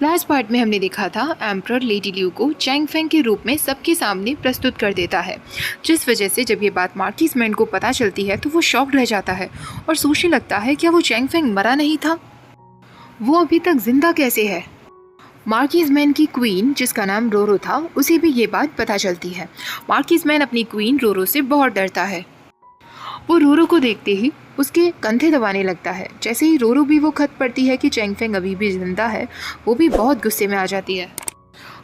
Last part में हमने देखा था एम्परर लेडी ल्यू को चैंग फेंग के रूप में सबके सामने प्रस्तुत कर देता है, जिस वजह से जब ये बात मार्किस मैन को पता चलती है तो वो शॉक्ड रह जाता है और सोचने लगता है क्या वो चैंग फेंग मरा नहीं था, वो अभी तक जिंदा कैसे है। मार्किस मैन की क्वीन जिसका नाम रोरो था उसे भी ये बात पता चलती है। मार्किस मैन अपनी क्वीन रोरो से बहुत डरता है। वो रोरो को देखते ही उसके कंधे दबाने लगता है। जैसे ही रोरो भी वो खत पढ़ती है कि चैंग फेंग अभी भी जिंदा है, वो भी बहुत गुस्से में आ जाती है।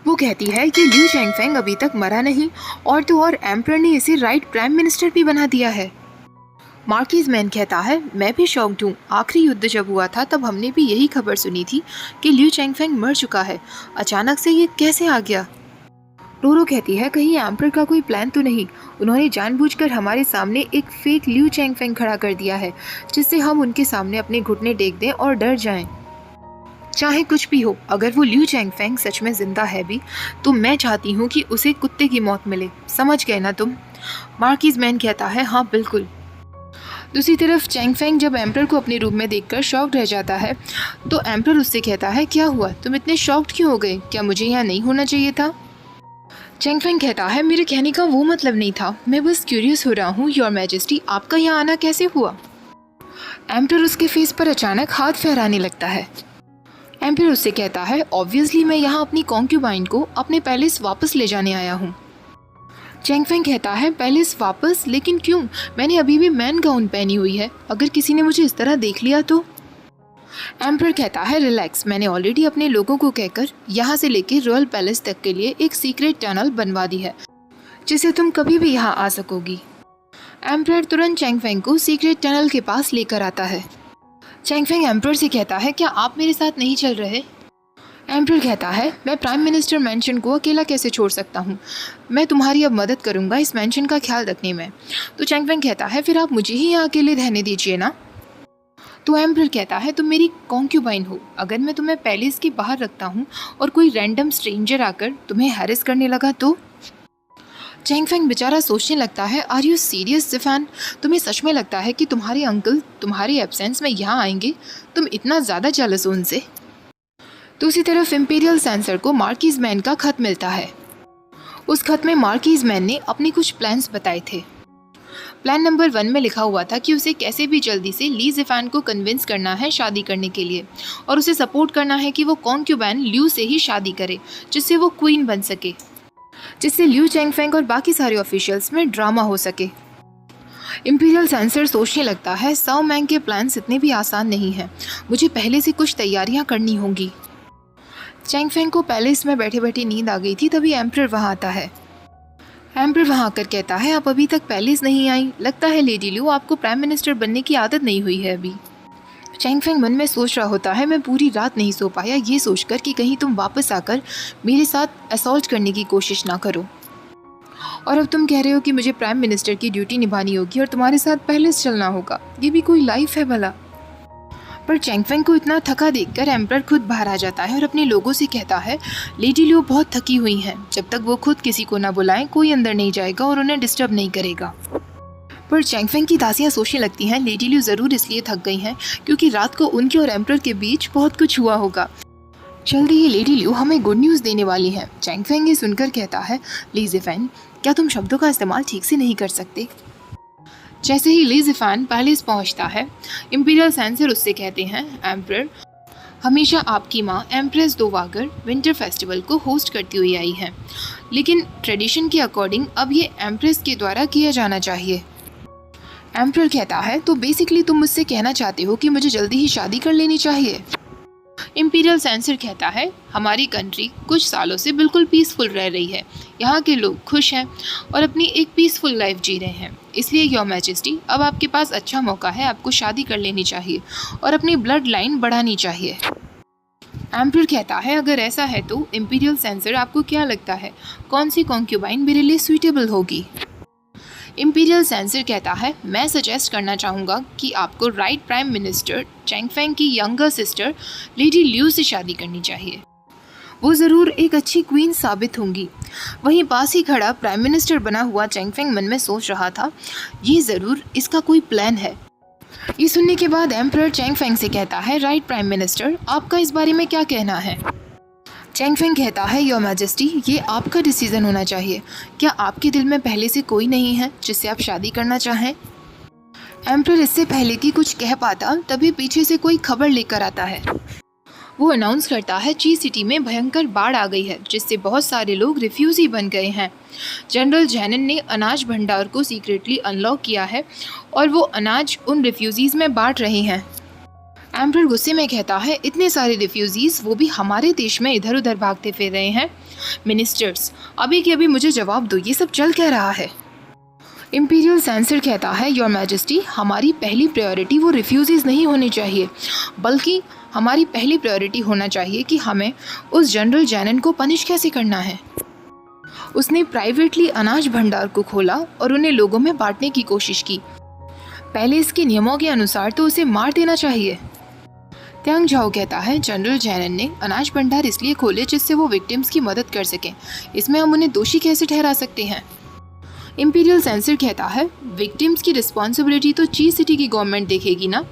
वो कहती है कि ल्यू चैंग फेंग अभी तक मरा नहीं और तो और एम्परर ने इसे राइट प्राइम मिनिस्टर भी बना दिया है। मार्किस मैन कहता है मैं भी शॉक्ड हूँ, आखिरी युद्ध जब हुआ था तब हमने भी यही खबर सुनी थी कि ल्यू चैंग फेंग मर चुका है, अचानक से ये कैसे आ गया। रोरो कहती है कहीं एम्परर का कोई प्लान तो नहीं, उन्होंने जानबूझकर हमारे सामने एक फेक ल्यू चैंग फेंग खड़ा कर दिया है जिससे हम उनके सामने अपने घुटने टेक दें और डर जाएं। चाहे कुछ भी हो, अगर वो ल्यू चैंग फेंग सच में जिंदा है भी तो मैं चाहती हूँ कि उसे कुत्ते की मौत मिले, समझ गए ना तुम। मार्किस मैन कहता है हाँ बिल्कुल। दूसरी तरफ चैंग फेंग जब एम्परर को अपने रूम में देखकर शॉक्ड रह जाता है तो एम्परर उससे कहता है क्या हुआ, तुम इतने शॉक्ड क्यों हो गए, क्या मुझे यहाँ नहीं होना चाहिए था। चैंग फेंग कहता है मेरे कहने का वो मतलब नहीं था, मैं बस क्यूरियस हो रहा हूँ योर मैजेस्टी आपका यहाँ आना कैसे हुआ। एम्परर उसके फेस पर अचानक हाथ फहराने लगता है। एम्परर उससे कहता है ऑब्वियसली मैं यहाँ अपनी कॉन्क्यूबाइन को अपने पैलेस वापस ले जाने आया हूँ। चैंग फेंग कहता है पैलेस वापस, लेकिन क्यों, मैंने अभी भी मैन गाउन पहनी हुई है, अगर किसी ने मुझे इस तरह देख लिया तो। एम्परर कहता है रिलैक्स, मैंने ऑलरेडी अपने लोगों को कहकर यहाँ से लेके रॉयल पैलेस तक के लिए एक सीक्रेट टनल बनवा दी है जिससे तुम कभी भी यहाँ आ सकोगी। एम्परर तुरंत चैंग फेंग को सीक्रेट टनल के पास लेकर आता है। चैंग फेंग एम्परर से कहता है क्या आप मेरे साथ नहीं चल रहे। एम्परर कहता है मैं प्राइम मिनिस्टर मैंशन को अकेला कैसे छोड़ सकता हूँ, मैं तुम्हारी अब मदद करूँगा इस मैंशन का ख्याल रखने में। तो चैंग फेंग कहता है फिर आप मुझे ही यहाँ अकेले रहने दीजिए ना। तो एम्परर कहता है तुम मेरी कॉन्क्यूबाइन हो, अगर मैं तुम्हें पैलेस के बाहर रखता हूँ और कोई रैंडम स्ट्रेंजर आकर तुम्हें हैरेस करने लगा तो। चैंग फेंग बेचारा सोचने लगता है आर यू सीरियस जिफान, तुम्हें सच में लगता है कि तुम्हारे अंकल तुम्हारे एब्सेंस में यहाँ आएंगे, तुम इतना ज़्यादा जेलस हो उनसे। दूसरी तरफ इंपीरियल सेंसर को मार्किस मैन का खत मिलता है। उस खत में मार्किस मैन ने अपने कुछ प्लान्स बताए थे। प्लान नंबर 1 में लिखा हुआ था कि उसे कैसे भी जल्दी से ली जिफान को कन्विंस करना है शादी करने के लिए और उसे सपोर्ट करना है कि वो कॉन्क्यूबाइन ल्यू से ही शादी करे जिससे वो क्वीन बन सके, जिससे ल्यू चैंग फेंग और बाकी सारे ऑफिशियल्स में ड्रामा हो सके। इंपीरियल सेंसर सोचने लगता है साओ मैंग के प्लान्स इतने भी आसान नहीं हैं, मुझे पहले से कुछ तैयारियां करनी होंगी। चैंग फेंग को पैलेस में बैठे बैठे नींद आ गई थी, तभी एम्परर वहाँ आता है। एम्परर वहाँ आकर कहता है आप अभी तक पैलेस नहीं आई, लगता है लेडी ल्यू आपको प्राइम मिनिस्टर बनने की आदत नहीं हुई है अभी। चैंग फेंग मन में सोच रहा होता है मैं पूरी रात नहीं सो पाया ये सोचकर कि कहीं तुम वापस आकर मेरे साथ असॉल्ट करने की कोशिश ना करो, और अब तुम कह रहे हो कि मुझे प्राइम मिनिस्टर की ड्यूटी निभानी होगी और तुम्हारे साथ पैलेस चलना होगा, ये भी कोई लाइफ है भला। पर चैंग फेंग को इतना थका देखकर एम्परर खुद बाहर आ जाता है और अपने लोगों से कहता है लेडी ल्यू बहुत थकी हुई हैं, जब तक वो खुद किसी को ना बुलाएं कोई अंदर नहीं जाएगा और उन्हें डिस्टर्ब नहीं करेगा। पर चैंग फेंग की दासियां सोचने लगती हैं लेडी ल्यू ज़रूर इसलिए थक गई हैं क्योंकि रात को उनके और एम्परर के बीच बहुत कुछ हुआ होगा, जल्दी ही लेडी ल्यू हमें गुड न्यूज़ देने वाली हैं। चैंग फेंग ये सुनकर कहता है ली जिफान क्या तुम शब्दों का इस्तेमाल ठीक से नहीं कर सकते। जैसे ही ली जिफान पैलेस पहुंचता है इंपीरियल सेंसर उससे कहते हैं एम्परर हमेशा आपकी माँ एम्प्रेस दोवागर विंटर फेस्टिवल को होस्ट करती हुई आई है, लेकिन ट्रेडिशन के अकॉर्डिंग अब ये एम्प्रेस के द्वारा किया जाना चाहिए। एम्परर कहता है तो बेसिकली तुम मुझसे कहना चाहते हो कि मुझे जल्दी ही शादी कर लेनी चाहिए। इंपीरियल सेंसर कहता है हमारी कंट्री कुछ सालों से बिल्कुल पीसफुल रह रही है, यहाँ के लोग खुश हैं और अपनी एक पीसफुल लाइफ जी रहे हैं, इसलिए योर मैजेस्टी अब आपके पास अच्छा मौका है, आपको शादी कर लेनी चाहिए और अपनी ब्लड लाइन बढ़ानी चाहिए। एम्परर कहता है अगर ऐसा है तो इंपीरियल सेंसर आपको क्या लगता है कौन सी कॉन्क्यूबाइन मेरे लिए सूटेबल होगी। इंपीरियल सेंसर कहता है मैं सजेस्ट करना चाहूँगा कि आपको right prime minister Chang Feng की यंगर सिस्टर लेडी ल्यू से शादी करनी चाहिए, वो ज़रूर एक अच्छी क्वीन साबित होंगी। वहीं पास ही खड़ा प्राइम मिनिस्टर बना हुआ चैंग फेंग मन में सोच रहा था ये ज़रूर इसका कोई प्लान है। ये सुनने के बाद एम्परर चैंग फेंग से कहता है राइट प्राइम मिनिस्टर आपका इस बारे में क्या कहना है। चैंगफेंग कहता है, योर मैजेस्टी, ये आपका डिसीजन होना चाहिए। क्या आपके दिल में पहले से कोई नहीं है जिससे आप शादी करना चाहें? एम्परर इससे पहले कि कुछ कह पाता तभी पीछे से कोई खबर लेकर आता है। वो अनाउंस करता है, ची सिटी में भयंकर बाढ़ आ गई है जिससे बहुत सारे लोग रिफ्यूजी बन गए हैं। जनरल जैनन ने अनाज भंडार को सीक्रेटली अनलॉक किया है और वो अनाज उन रिफ्यूजीज में बांट रहे हैं। एम्परर गुस्से में कहता है, इतने सारे रिफ्यूजीज, वो भी हमारे देश में इधर उधर भागते फिर रहे हैं। मिनिस्टर्स, अभी के अभी मुझे जवाब दो, ये सब चल क्या रहा है? इम्पीरियल सेंसर कहता है, योर मैजेस्टी, हमारी पहली प्रायोरिटी वो रिफ्यूजीज नहीं होनी चाहिए, बल्कि हमारी पहली प्रायोरिटी होना चाहिए कि हमें उस जनरल जैनन को पनिश कैसे करना है। उसने प्राइवेटली अनाज भंडार को खोला और उन्हें लोगों में बांटने की कोशिश की। पहले इसके नियमों के अनुसार तो उसे मार देना चाहिए। त्यांग झाओ कहता है, जनरल जैनन ने अनाज भंडार इसलिए खोले जिससे वो विक्टिम्स की मदद कर सकें। इसमें हम उन्हें दोषी कैसे ठहरा सकते हैं? इम्पीरियल सेंसर कहता है, विक्टिम्स की रिस्पॉन्सिबिलिटी तो ची सिटी की गवर्नमेंट देखेगी ना।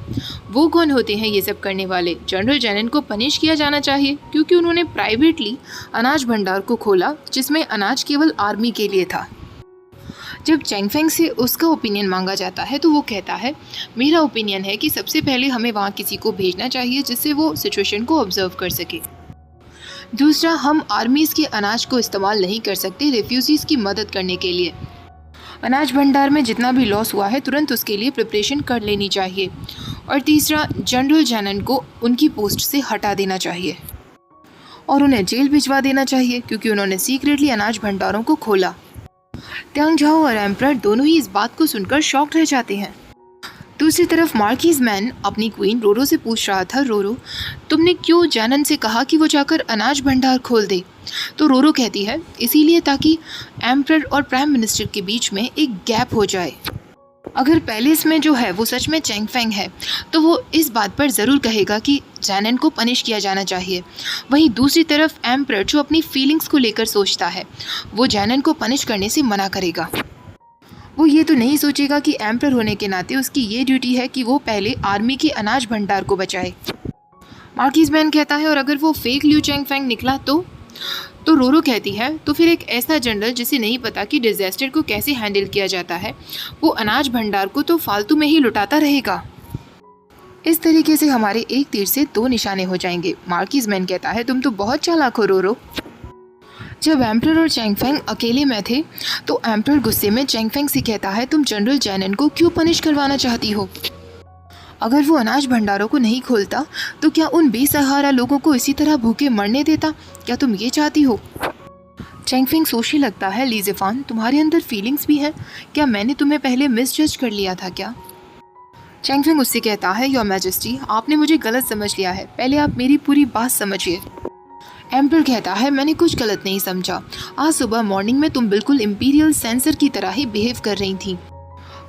वो कौन होते हैं ये सब करने वाले? जनरल जैनन को पनिश किया जाना चाहिए क्योंकि उन्होंने प्राइवेटली अनाज भंडार को खोला जिसमें अनाज केवल आर्मी के लिए था। जब चैंगफेंग से उसका ओपिनियन मांगा जाता है तो वो कहता है, मेरा ओपिनियन है कि सबसे पहले हमें वहाँ किसी को भेजना चाहिए जिससे वो सिचुएशन को ऑब्जर्व कर सके। दूसरा, हम आर्मीज़ के अनाज को इस्तेमाल नहीं कर सकते रेफ्यूजीज़ की मदद करने के लिए। अनाज भंडार में जितना भी लॉस हुआ है तुरंत उसके लिए प्रिपरेशन कर लेनी चाहिए। और तीसरा, जनरल जैनन को उनकी पोस्ट से हटा देना चाहिए और उन्हें जेल भिजवा देना चाहिए क्योंकि उन्होंने सीक्रेटली अनाज भंडारों को खोला। त्यांग झाओ और एम्परर दोनों ही इस बात को सुनकर शॉक्ड रह जाते हैं। दूसरी तरफ मार्किस मैन अपनी क्वीन रोरो से पूछ रहा था, रोरो, तुमने क्यों जैनन से कहा कि वो जाकर अनाज भंडार खोल दे? तो रोरो कहती है, इसीलिए ताकि एम्परर और प्राइम मिनिस्टर के बीच में एक गैप हो जाए। अगर पैलेस में जो है वो सच में चैंगफेंग है तो वो इस बात पर ज़रूर कहेगा कि जैनन को पनिश किया जाना चाहिए। वहीं दूसरी तरफ एम्परर जो अपनी फीलिंग्स को लेकर सोचता है वो जैनन को पनिश करने से मना करेगा। वो ये तो नहीं सोचेगा कि एम्परर होने के नाते उसकी ये ड्यूटी है कि वो पहले आर्मी के अनाज भंडार को बचाए। मार्किस मैन कहता है, और अगर वो फेक लियू चैंगफेंग निकला तो रोरो कहती है, तो फिर एक ऐसा जनरल जिसे नहीं पता कि डिजास्टर को कैसे हैंडल किया जाता है, वो अनाज भंडार को तो फालतू में ही लुटाता रहेगा। इस तरीके से हमारे एक तीर से दो निशाने हो जाएंगे। मार्किस मैन कहता है, तुम तो बहुत चालाक हो रोरो। जब एम्परर और चैंगफेंग अकेले में थे तो एम्परर गुस्से में चैंगफेंग से कहता है, तुम जनरल जैनन को क्यों पनिश करवाना चाहती हो? अगर वो अनाज भंडारों को नहीं खोलता तो क्या उन बेसहारा लोगों को इसी तरह भूखे मरने देता? क्या तुम ये चाहती हो? चैंगफेंग सोचने लगता है, ली ज़ेफान, तुम्हारे अंदर फीलिंग्स भी हैं। क्या मैंने तुम्हें पहले मिसजज कर लिया था क्या? चैंगफेंग उससे कहता है, योर मैजेस्टी, आपने मुझे गलत समझ लिया है, पहले आप मेरी पूरी बात समझिए। एम्परर कहता है, मैंने कुछ गलत नहीं समझा। आज सुबह मॉर्निंग में तुम बिल्कुल इम्पीरियल सेंसर की तरह ही बिहेव कर रही थी।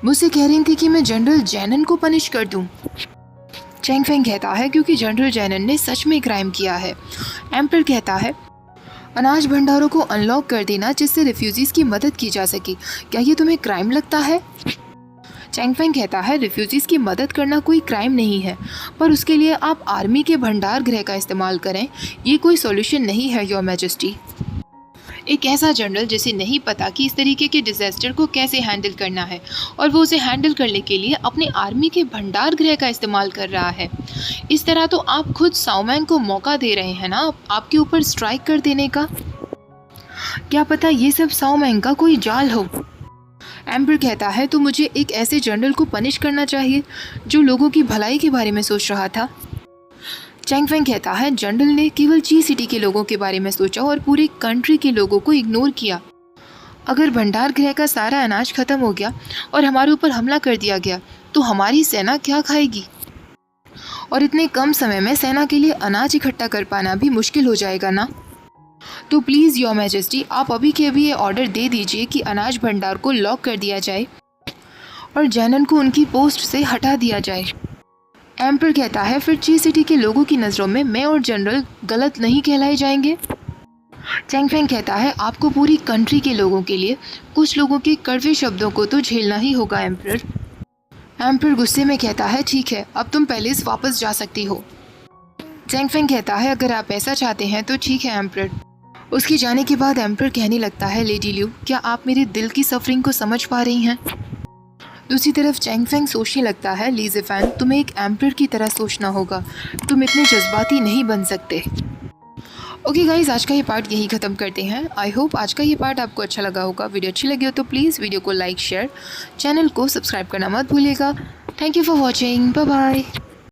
मुझसे कह रही थी कि मैं जनरल जैनन को पनिश कर दूं। चैंगफेंग कहता है, क्योंकि जनरल जैनन ने सच में क्राइम किया है। एम्परर कहता है, अनाज भंडारों को अनलॉक कर देना जिससे रिफ्यूजीज की मदद की जा सके, क्या ये तुम्हें क्राइम लगता है? चैंगफेंग कहता है, रिफ्यूजीज की मदद करना कोई क्राइम नहीं है, पर उसके लिए आप आर्मी के भंडार गृह का इस्तेमाल करें, ये कोई सॉल्यूशन नहीं है, योर मैजेस्टी। एक ऐसा जनरल जिसे नहीं पता कि इस तरीके के डिजास्टर को कैसे हैंडल करना है और वो उसे हैंडल करने के लिए अपने आर्मी के भंडार गृह का इस्तेमाल कर रहा है। इस तरह तो आप खुद साओमैंग को मौका दे रहे हैं ना आपके ऊपर स्ट्राइक कर देने का। क्या पता ये सब साओमैंग का कोई जाल हो। एम्परर कहता है, तो मुझे एक ऐसे जनरल को पनिश करना चाहिए जो लोगों की भलाई के बारे में सोच रहा था। चैंगफेंग कहता है, जनरल ने केवल ची सिटी के लोगों के बारे में सोचा और पूरे कंट्री के लोगों को इग्नोर किया। अगर भंडार गृह का सारा अनाज खत्म हो गया और हमारे ऊपर हमला कर दिया गया तो हमारी सेना क्या खाएगी? और इतने कम समय में सेना के लिए अनाज इकट्ठा कर पाना भी मुश्किल हो जाएगा ना। तो प्लीज़ योर मैजेस्टी, आप अभी के अभी ये ऑर्डर दे दीजिए कि अनाज भंडार को लॉक कर दिया जाए और जैनन को उनकी पोस्ट से हटा दिया जाए। एम्परर कहता है, फिर ची सिटी के लोगों की नज़रों में मैं और जनरल गलत नहीं कहलाए जाएंगे। चैंगफेंग कहता है, आपको पूरी कंट्री के लोगों के लिए कुछ लोगों के कड़वे शब्दों को तो झेलना ही होगा एम्परर। एम्परर गुस्से में कहता है, ठीक है, अब तुम पैलेस वापस जा सकती हो। चैंग फेंग कहता है अगर आप ऐसा चाहते हैं तो ठीक है एम्परर। उसके जाने के बाद एम्परर कहने लगता है लेडी ल्यू, क्या आप मेरे दिल की सफरिंग को समझ पा रही हैं? दूसरी तरफ चैंग फेंग सोचने लगता है ली ज़िफ़ान, तुम्हें एक एम्परर की तरह सोचना होगा, तुम इतने जज्बाती नहीं बन सकते। ओके गाइज, आज का ये पार्ट यही ख़त्म करते हैं। आई होप आज का ये पार्ट आपको अच्छा लगा होगा। वीडियो अच्छी लगी हो तो प्लीज़ वीडियो को लाइक शेयर, चैनल को सब्सक्राइब करना मत भूलिएगा। Thank you for watching, bye bye.